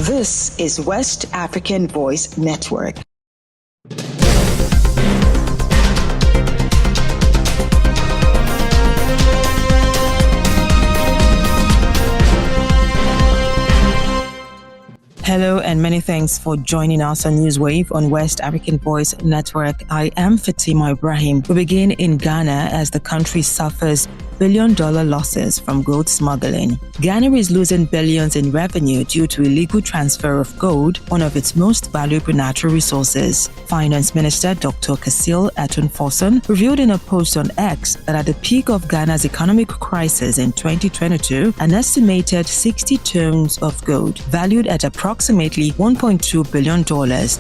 This is West African Voice Network. Hello and many thanks for joining us on Newswave on West African Voice Network. I am Fatima Ibrahim. We begin in Ghana as the country suffers billion-dollar losses from gold smuggling. Ghana is losing billions in revenue due to illegal transfer of gold, one of its most valuable natural resources. Finance Minister Dr. Cecile Atunfosun revealed in a post on X that at the peak of Ghana's economic crisis in 2022, an estimated 60 tons of gold, valued at approximately $1.2 billion,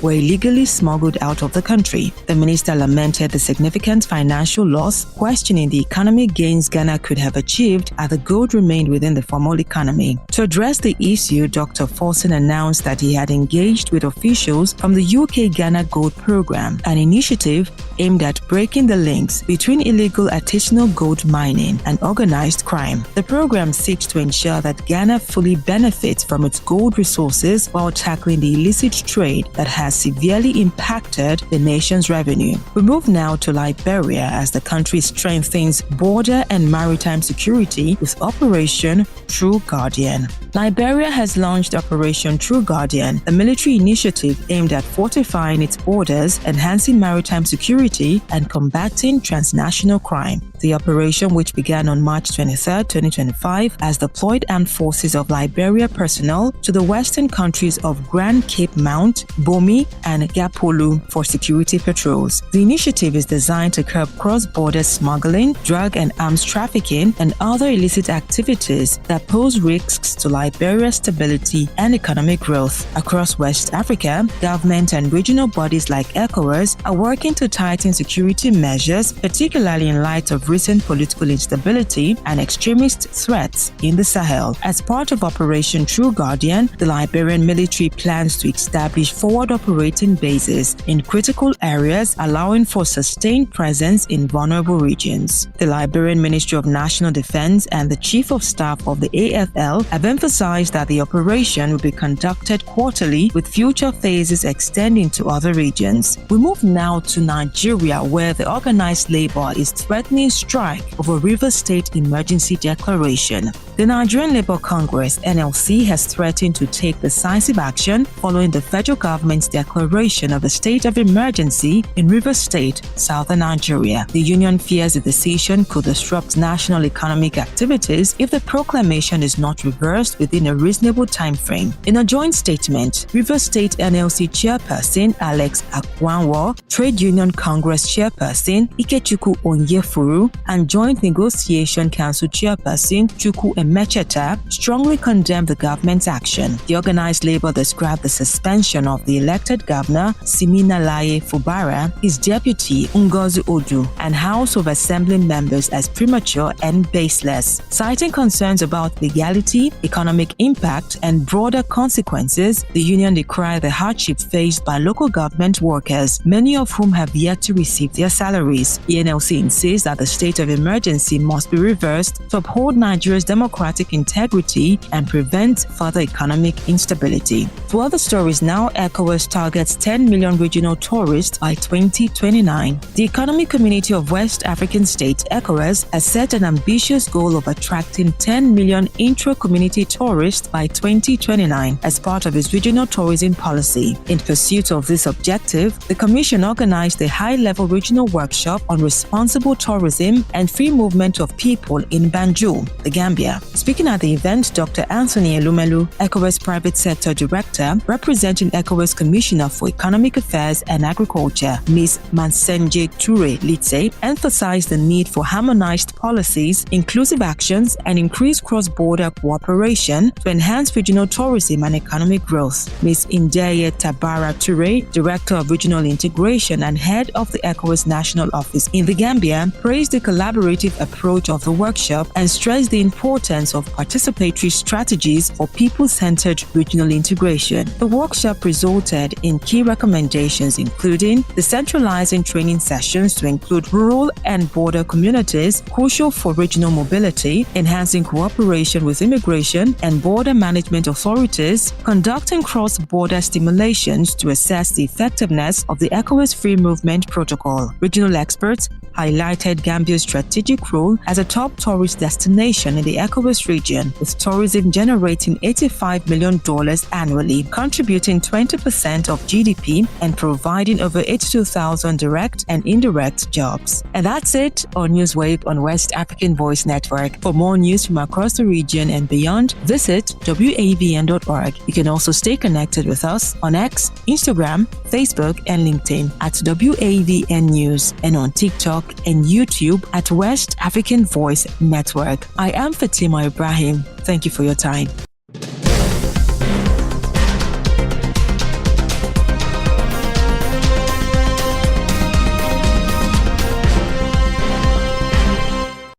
were illegally smuggled out of the country. The minister lamented the significant financial loss, questioning the economic gains Ghana could have achieved as the gold remained within the formal economy. To address the issue, Dr. Fosun announced that he had engaged with officials from the UK Ghana Gold Program, an initiative aimed at breaking the links between illegal artisanal gold mining and organized crime. The program seeks to ensure that Ghana fully benefits from its gold resources while tackling the illicit trade that has severely impacted the nation's revenue. We move now to Liberia as the country strengthens border and maritime security with Operation True Guardian. Liberia has launched Operation True Guardian, a military initiative aimed at fortifying its borders, enhancing maritime security, and combating transnational crime. The operation, which began on March 23, 2025, has deployed armed forces of Liberia personnel to the western countries of Grand Cape Mount, Bomi, and Gapolu for security patrols. The initiative is designed to curb cross-border smuggling, drug and arms trafficking, and other illicit activities that pose risks to Liberia's stability and economic growth. Across West Africa, government and regional bodies like ECOWAS are working to tighten security measures, particularly in light of recent political instability and extremist threats in the Sahel. As part of Operation True Guardian, the Liberian military plans to establish forward operating bases in critical areas, allowing for sustained presence in vulnerable regions. The Liberian Ministry of National Defense and the Chief of Staff of the AFL have emphasized that the operation will be conducted quarterly, with future phases extending to other regions. We move now to Nigeria, where the organized labor is threatening strike over Rivers State emergency declaration. The Nigerian Labour Congress (NLC) has threatened to take decisive action following the federal government's declaration of a state of emergency in Rivers State, southern Nigeria. The union fears the decision could disrupt national economic activities if the proclamation is not reversed within a reasonable time frame. In a joint statement, Rivers State NLC chairperson Alex Akwanwo, Trade Union Congress chairperson Ikechukwu Onyefuru, and Joint Negotiation Council chairperson Chukwu Emecheta strongly condemned the government's action. The organized labor described the suspension of the elected governor Siminalayi Fubara, his deputy Ngozi Odu, and House of Assembly members as premature and baseless. Citing concerns about legality, economic impact, and broader consequences, the union decried the hardship faced by local government workers, many of whom have yet to receive their salaries. The NLC insists that the state of emergency must be reversed to uphold Nigeria's democratic integrity and prevent further economic instability. To other stories now, ECOWAS targets 10 million regional tourists by 2029. The Economic Community of West African States, ECOWAS, has set an ambitious goal of attracting 10 million intra-community tourists by 2029 as part of its regional tourism policy. In pursuit of this objective, the Commission organized a high-level regional workshop on responsible tourism and free movement of people in Banjul, the Gambia. Speaking at the event, Dr. Anthony Elumelu, ECOWAS Private Sector Director, representing ECOWAS Commissioner for Economic Affairs and Agriculture, Ms. Mansenje Ture Litse, emphasized the need for harmonized policies, inclusive actions, and increased cross-border cooperation to enhance regional tourism and economic growth. Ms. Indeye Tabara Ture, Director of Regional Integration and Head of the ECOWAS National Office in the Gambia, praised the collaborative approach of the workshop and stressed the importance importance of participatory strategies for people-centered regional integration. The workshop resulted in key recommendations including decentralizing training sessions to include rural and border communities, crucial for regional mobility, enhancing cooperation with immigration and border management authorities, conducting cross-border stimulations to assess the effectiveness of the ECOWAS Free Movement Protocol. Regional experts highlighted Gambia's strategic role as a top tourist destination in the ECOWAS region, with tourism generating $85 million annually, contributing 20% of GDP and providing over 82,000 direct and indirect jobs. And that's it on Newswave on West African Voice Network. For more news from across the region and beyond, visit wavn.org. You can also stay connected with us on X, Instagram, Facebook, and LinkedIn at WAVN News, and on TikTok and YouTube at West African Voice Network. I am Fatima Ibrahim. Thank you for your time.